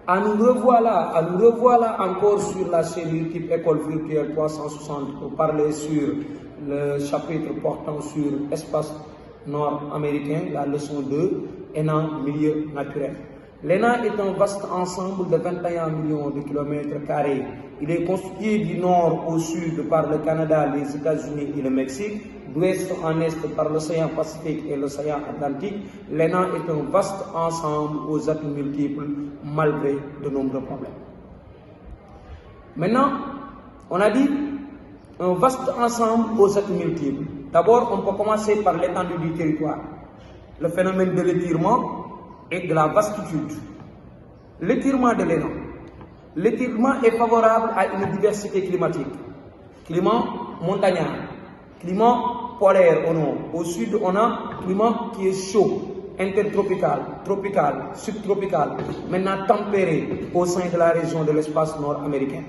À nous revoilà encore sur la série type école virtuelle 360 pour parler sur le chapitre portant sur l'espace nord-américain, la leçon 2, ENA, milieu naturel. L'ENA est un vaste ensemble de 21 millions de kilomètres carrés. Il est constitué du nord au sud par le Canada, les États-Unis et le Mexique, d'ouest en est par l'océan Pacifique et l'océan Atlantique. L'ENA est un vaste ensemble aux atouts multiples malgré de nombreux problèmes. Maintenant, on a dit un vaste ensemble aux atouts multiples. D'abord, on peut commencer par l'étendue du territoire, le phénomène de l'étirement et de la vastitude. L'étirement de l'ENA. L'étirement est favorable à une diversité climatique. Climat montagnard, climat polaire au nord. Au sud, on a un climat qui est chaud, intertropical, tropical, subtropical, maintenant tempéré au sein de la région de l'espace nord-américain.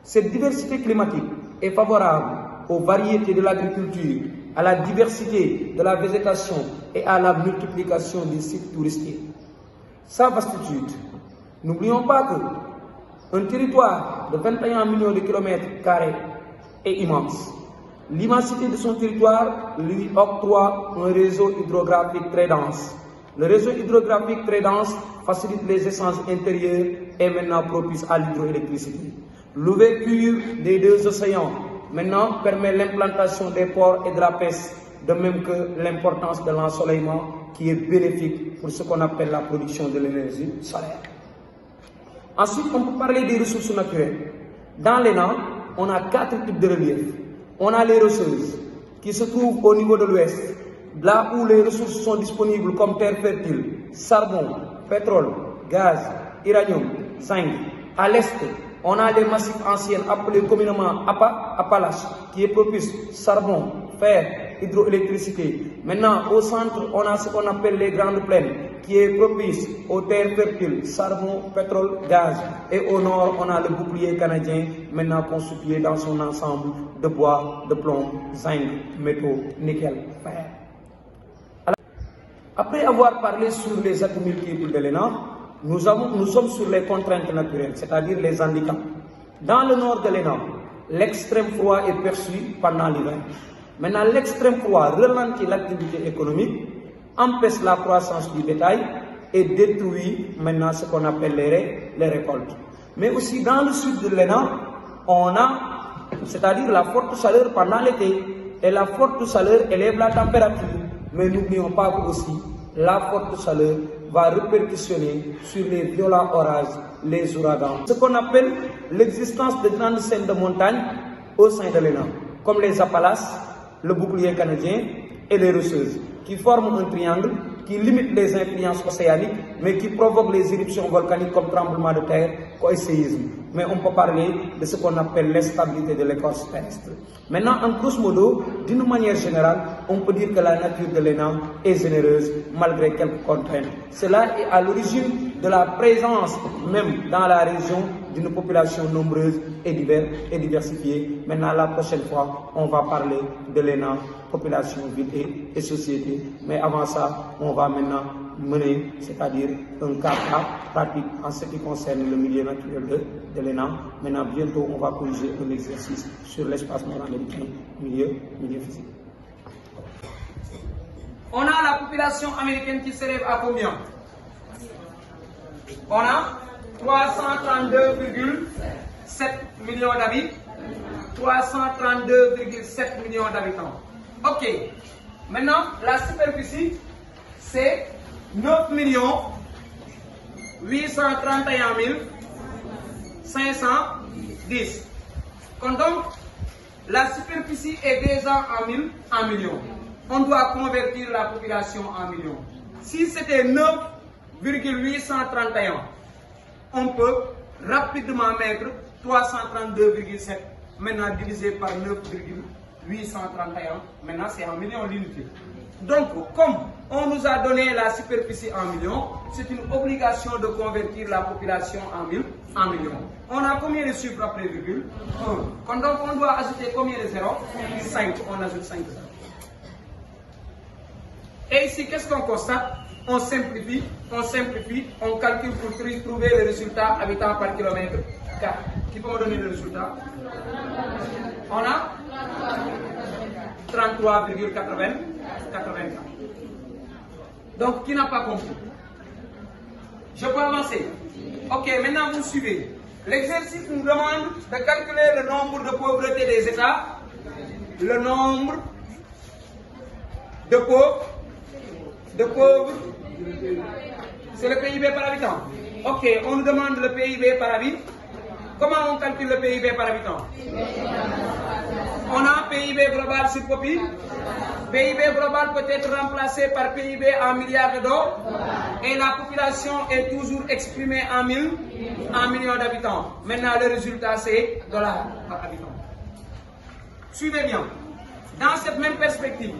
Cette diversité climatique est favorable aux variétés de l'agriculture, à la diversité de la végétation et à la multiplication des sites touristiques. Sa vastitude. N'oublions pas qu'un territoire de 21 millions de kilomètres carrés est immense. L'immensité de son territoire lui octroie un réseau hydrographique très dense. Le réseau hydrographique très dense facilite les essences intérieures et maintenant propice à l'hydroélectricité. L'ouverture des deux océans maintenant permet l'implantation des ports et de la pêche, de même que l'importance de l'ensoleillement qui est bénéfique pour ce qu'on appelle la production de l'énergie solaire. Ensuite, on peut parler des ressources naturelles. Dans l'ENA, on a 4 types de reliefs. On a les rocheuses qui se trouvent au niveau de l'ouest, là où les ressources sont disponibles comme terre fertile, charbon, pétrole, gaz, uranium, zinc. À l'est, on a les massifs anciens appelés communément Appalaches, qui est propice charbon, fer, hydroélectricité. Maintenant, au centre, on a ce qu'on appelle les grandes plaines, qui est propice aux terres fertiles, charbon, pétrole, gaz. Et au nord, on a le bouclier canadien, maintenant constitué dans son ensemble de bois, de plomb, zinc, métaux, nickel, fer. Alors, après avoir parlé sur les atouts multiples de l'ENA, nous sommes sur les contraintes naturelles, c'est-à-dire les handicaps. Dans le nord de l'ENA, l'extrême froid est perçu pendant l'hiver. Maintenant, l'extrême froid ralentit l'activité économique, empêche la croissance du bétail et détruit maintenant ce qu'on appelle les récoltes. Mais aussi dans le sud de l'ENA, on a, c'est-à-dire la forte chaleur pendant l'été, et la forte chaleur élève la température. Mais n'oublions pas que aussi, la forte chaleur va répercussionner sur les violents orages, les ouragans. Ce qu'on appelle l'existence de grandes chaînes de montagnes au sein de l'ENA, comme les Appalaches, le bouclier canadien et les rocheuses, qui forment un triangle qui limite les influences océaniques, mais qui provoque les éruptions volcaniques comme tremblements de terre et séismes. Mais on peut parler de ce qu'on appelle l'instabilité de l'écorce terrestre. Maintenant, en grosso modo, d'une manière générale, on peut dire que la nature de l'ENA est généreuse malgré quelques contraintes. Cela est à l'origine de la présence, même dans la région, d'une population nombreuse et diversifiée. Maintenant, la prochaine fois, on va parler de l'ENA, population, ville et société. Mais avant ça, on va maintenant mener, c'est-à-dire un cas pratique en ce qui concerne le milieu naturel de l'ENA. Maintenant, bientôt, on va corriger un exercice sur l'espace nord-américain, milieu physique. On a la population américaine qui s'élève à combien? On a 332,7 millions d'habitants. 332,7 millions d'habitants. Ok. Maintenant, la superficie, c'est 9 831 510. Donc, la superficie est déjà en millions. On doit convertir la population en millions. Si c'était 9,831, on peut rapidement mettre 332,7. Maintenant divisé par 9,831. Maintenant, c'est en millions d'unités. Donc, comme on nous a donné la superficie en millions, c'est une obligation de convertir la population en millions. On a combien de chiffres après virgule? 1. Donc, on doit ajouter combien de zéros? 5. On ajoute 5 zéros. Et ici, qu'est-ce qu'on constate? on simplifie, on calcule pour trouver le résultat habitants par kilomètre 4. Qui peut me donner le résultat? On a 33,84. Donc, qui n'a pas compris? Je peux avancer. Ok, maintenant vous suivez. L'exercice nous demande de calculer le nombre de pauvreté des États, le nombre de pauvres, c'est le PIB par habitant. Ok, on nous demande le PIB par habitant. Comment on calcule le PIB par habitant? On a PIB global sur copie. PIB global peut être remplacé par PIB en milliards de dollars et la population est toujours exprimée en millions d'habitants. Maintenant, le résultat, c'est dollars par habitant. Suivez bien. Dans cette même perspective,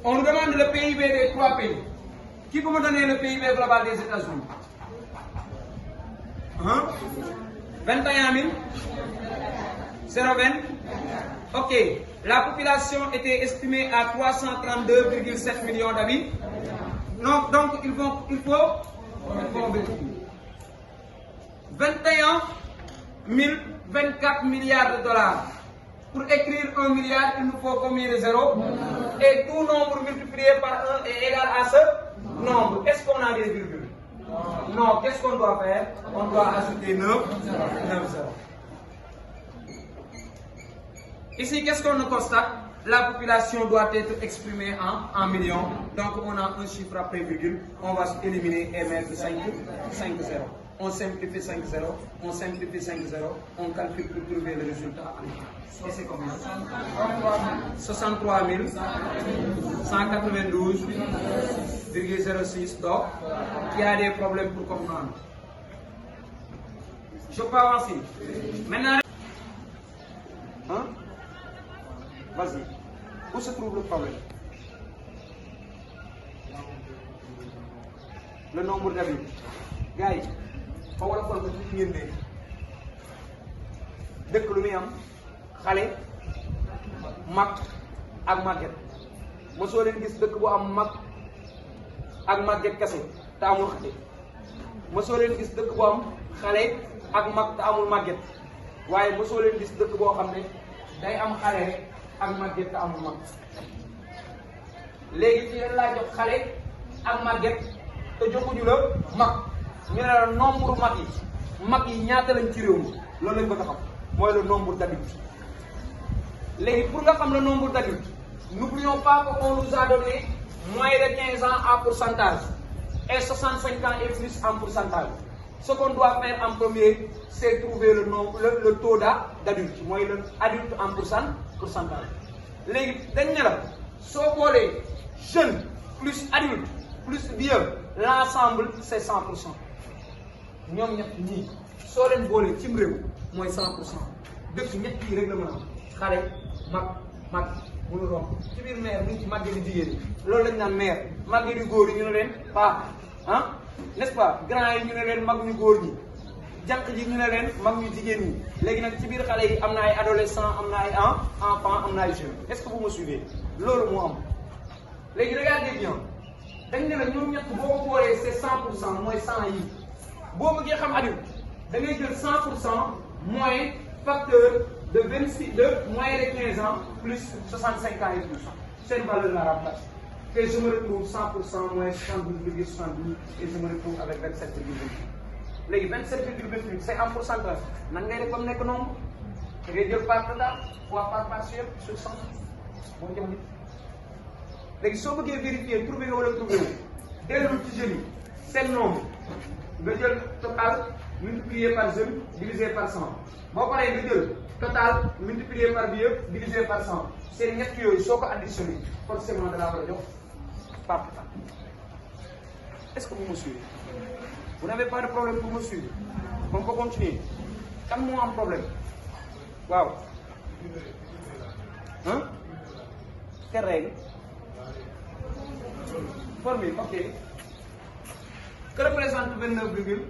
on nous demande le PIB des 3 pays. Qui peut me donner le PIB global des États-Unis? 21 000. 0,20. Ok. La population était estimée à 332,7 millions d'habitants. Donc, il faut vérifier. 24 milliards de dollars. Pour écrire 1 milliard, il nous faut combien de zéros? Et tout nombre multiplié par 1 est égal à ce nombre. Est-ce qu'on a des virgules? Non. Qu'est-ce qu'on doit faire? On doit ajouter 9 zéros. Ici, qu'est-ce qu'on constate? La population doit être exprimée en millions. Donc, on a un chiffre après virgule. On va éliminer et mettre 5 zéros. On simplifie 5 zéros. On calcule pour trouver le résultat. Et c'est combien? 63 192,06. Donc, il y a des problèmes pour comprendre. Je peux avancer. Maintenant, vas-y. Où se trouve le problème? Le nombre d'habitants. Gars yi, fa war a xool ko ci ngeen ne dëkk lu muy am xale mag ak màgget mosoo leen gis dëkk bu am mag ak màgget kese te amul xale mosoo leen gis dëkk bu am xale ak mag te amul màgget waaye mosoo leen gis dëkk boo xam ne day am xale rek ak màgget te amul mag. léegi ci leen laa jox xale ak màgget te joxuñu la mag ñu ne la nombre mag yi ñaata lañ ci réew mi loolu lañ bëgg a xam mooy le nombre d'adultes. léegi pour nga xam le nombre d'adultes, n'oublions pas qu'on nous a donné moins de 15 ans en pourcentage et 65 ans et plus en pourcentage. Ce qu'on doit faire en premier, c'est trouver le taux d'adultes, mooy le adulte en pourcentage. léegi dañ ne la soo boolee jeune plus adulte plus vieux, l'ensemble c'est 100%. ñoom ñett ñii soo leen boolee cim réew mooy 100%. dëkk ñett yi rek la mën a am xale mag mënu romb ci biir maire bi ci màgget yu jigéen ñi loolu lañ naan maire màgget yu góor yi ñu ne leen paa n'est-ce pas grand yi ñu ne leen mag ñu góor ñi jànq ji ñu ne leen mag ñu jigéen ñi. léegi nag ci biir xale yi am na ay adolescents am na ay enfants am na ay jeunes. Est-ce que vous me suivez? loolu moo am. léegi regardez bien dañ ne la ñoom ñett boo ko boolee c'est 100% mooy 100 yi boo bëggee xam adulte da ngay jël 100% moins facteur de 26 de moins de 15 ans plus 65 ans et plus. C'est une valeur la remplace. Et je me retrouve 100% moins 72,72 et je me retrouve avec 27,28. Les 27,28 c'est en pourcentage. Nan ngay def comme nekk nombre da ngay jël part total fois part partielle sur 100 moo jox nit. léegi soo bëggee vérifier trouver nga wala trouver wu dellu ci jeunes yi seen nombre nga jël total multiplié par jeune divisé par 100 boo paree nga jël total multiplié par vieux divisé par 100 seen ñett yooyu soo ko additionné forcément da laa war a jox part total. Est-ce que vous me suivez? Vous n'avez pas de problème pour me suivre? On peut continuer. Kan moo am problème? waaw. Quelle règle? Formule, ok. Que représente 29 virgule?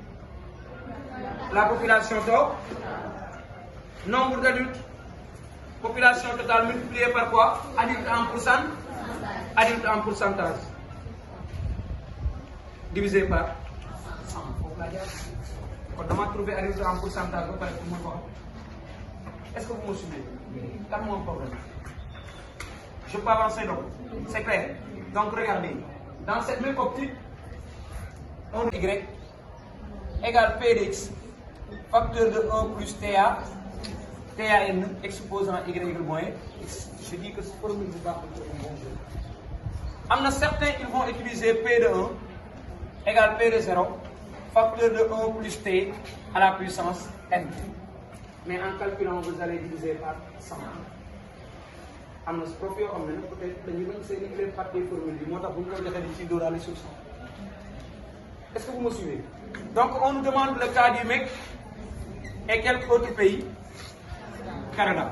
La population toog. Nombre d'adultes. Population totale multipliée par quoi? Adulte en pourcentage. Adulte en pourcentage. Divisé par 100. Quand on va trouver adulte en pourcentage, vous pouvez tout le monde. Est-ce que vous me suivez? Calme-moi un problème. Je peux avancer donc. C'est clair. Donc regardez. Dans cette même optique, on a Y égale P de X, facteur de 1 plus TA, TAN exposant Y égale moins X. Je dis que ce formule vous va pour un bon jeu. Certains ils vont utiliser P de 1 égale P de 0, facteur de 1 plus T à la puissance N. Mais en calculant, vous allez diviser par 100. Peut-être que nous allons faire des formules. Est-ce que vous me suivez? Donc on nous demande le cas du mec et quel autre pays? Canada.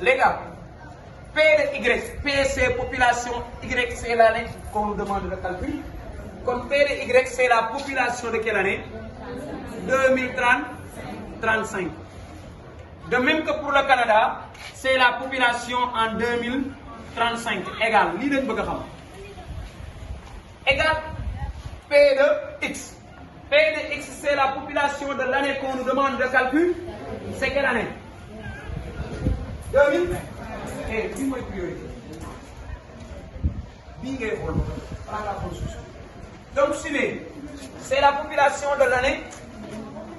Les gars, P de Y, P c'est population, Y c'est l'année qu'on nous demande le calcul. Comme P de Y c'est la population de quelle année? 2030-35. De même que pour le Canada, c'est la population en 2035 égale, égale P de X. P de X, c'est la population de l'année qu'on nous demande de calcul. C'est quelle année? 2000. Et puis moi, priorité. Donc, suivez. C'est la population de l'année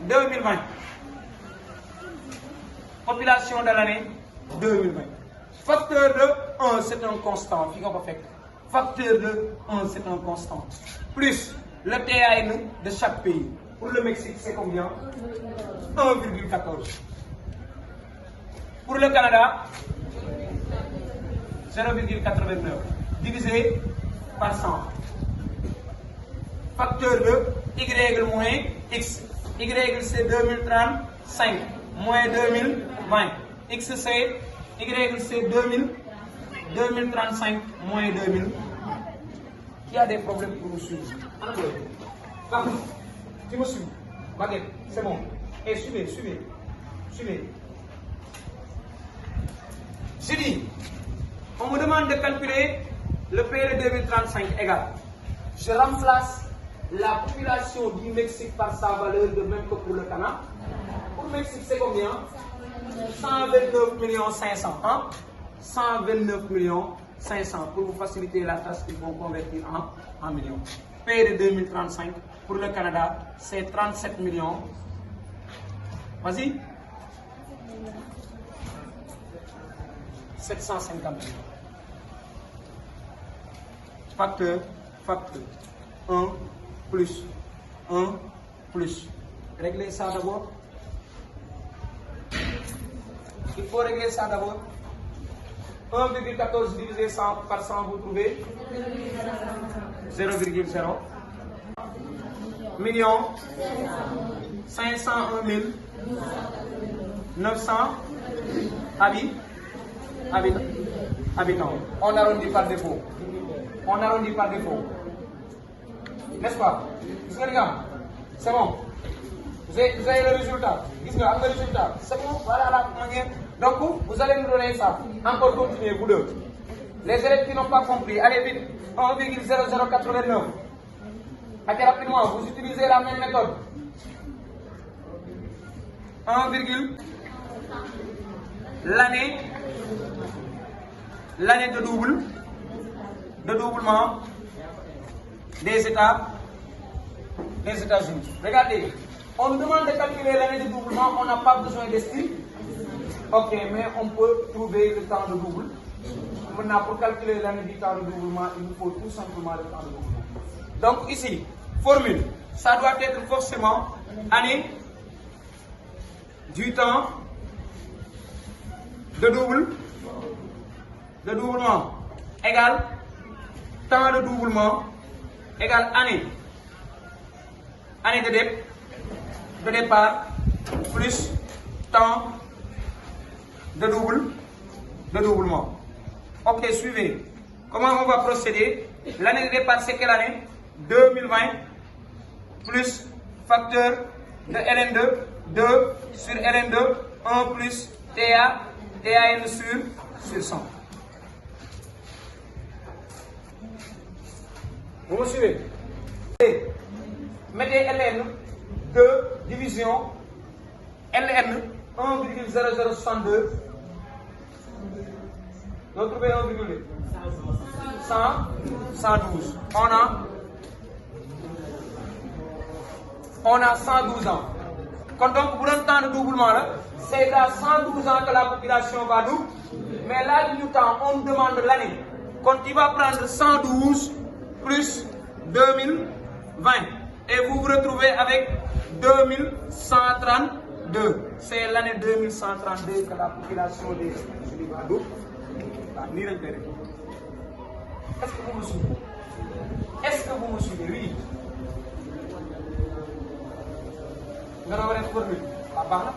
2020. Population de l'année 2020. Facteur de 1, c'est un constant. Facteur de 1, c'est un constant. Plus le TAN de chaque pays. Pour le Mexique, c'est combien? 1,14. Pour le Canada, 0,89. Divisé par 100. Facteur de Y moins X. Y c'est 2035 moins 2020. X c'est Y c'est 2035 moins 2000. Qui a des problèmes pour nous suivre? Tu me suis? Baguette, c'est bon. Et suivez. J'ai dit, on me demande de calculer le P de 2035 égal. Je remplace la population du Mexique par sa valeur de même que pour le Canada. Pour le Mexique, c'est combien? 129 500 000. Hein? 129 500 000. Pour vous faciliter la tâche, ils vont convertir en millions. P de 2035. Pour le Canada, c'est 37 millions. Vas-y. 750 millions. Facteur. 1 plus. Réglez ça d'abord. Il faut régler ça d'abord. 1,14 divisé par 100, vous trouvez 0,0. Millions 501 900 habitants. On arrondit par défaut. N'est-ce pas? C'est bon. Vous avez le résultat. C'est bon, voilà la manière. Donc, vous allez nous donner ça. Encore continuez, vous deux. Les élèves qui n'ont pas compris, allez vite. 1,0089. Assez rapidement, vous utilisez la même méthode. 1, l'année de doublement des États-Unis. Regardez, on nous demande de calculer l'année de doublement, on n'a pas besoin d'estime. Ok, mais on peut trouver le temps de double. Maintenant, pour calculer l'année du temps de doublement, il nous faut tout simplement le temps de doublement. Donc ici, formule, ça doit être forcément année du temps de doublement égale temps de doublement égale année de départ plus temps de doublement. Ok, suivez. Comment on va procéder? L'année de départ, c'est quelle année? 2020 plus facteur de LN2 2 sur ln2, 1 plus TAN sur 100. Vous me suivez? Mettez ln 2 division ln 1,0062. Nous trouvons 1,100, 112. On a 112 ans. Quand donc, pour un temps de doublement, c'est à 112 ans que la population va nous. Mais là, du temps, on demande l'année. Quand il va prendre 112 plus 2020. Et vous vous retrouvez avec 2132. C'est l'année 2132 que la population des États-Unis va nous. Est-ce que vous me suivez? Est-ce que vous me suivez? Oui.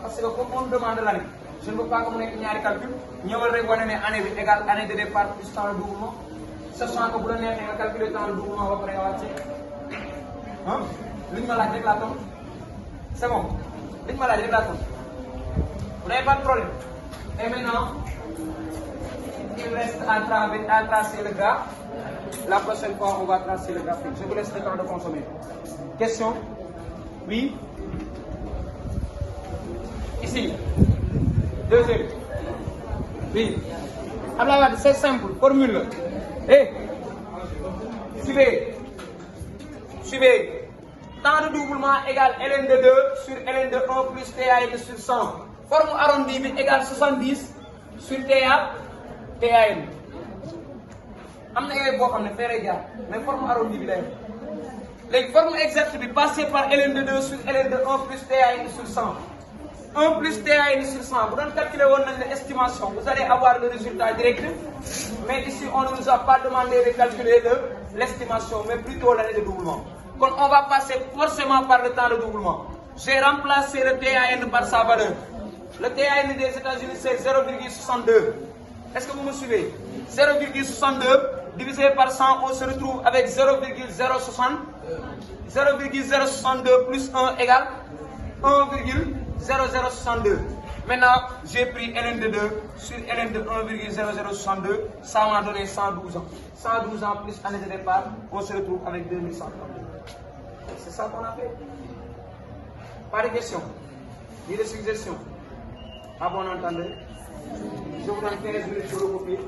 Parce que comme on demande l'année, je ne veux pas que vous ayez un calcul. Nous allons regarder l'année égale année de départ plus temps de doublement. Sachant que vous avez calculé le temps de doublement, vous allez avoir. L'une maladie avec la tombe. C'est bon. L'une maladie avec la tombe. Vous n'avez pas de problème. Et maintenant, il reste à tracer le graphe. La prochaine fois, on va tracer le graphique. Je vous laisse le temps de consommer. Question? Oui? Ici. Deuxième. Oui. C'est simple. Formule. Suivez. Suivez. Temps de doublement égale ln de 2 sur ln de 1 plus TAN sur 100. Forme arrondie égale 70 sur TAN. Am na élève boo xam ne feere jaar mais forme arrondie bi lay léegi forme exacte bi passé par ln de 2 sur ln de 1 plus TAN sur 100. 1 plus TAN sur 100. Vous devez calculer l'estimation. Vous allez avoir le résultat direct. Mais ici, on ne nous a pas demandé de calculer l'estimation, mais plutôt l'année de doublement. Donc, on va passer forcément par le temps de doublement. J'ai remplacé le TAN par sa valeur. Le TAN des États-Unis, c'est 0,62. Est-ce que vous me suivez? 0,62 divisé par 100, on se retrouve avec 0,062 plus 1 égale 1,0062. Maintenant, j'ai pris ln de 2 sur ln de 1,0062. Ça m'a donné 112 ans. 112 ans plus année de départ, on se retrouve avec 2132. C'est ça qu'on a fait. Pas de questions, ni de suggestions. À bon entendeur, je vous donne 15 minutes pour recopier.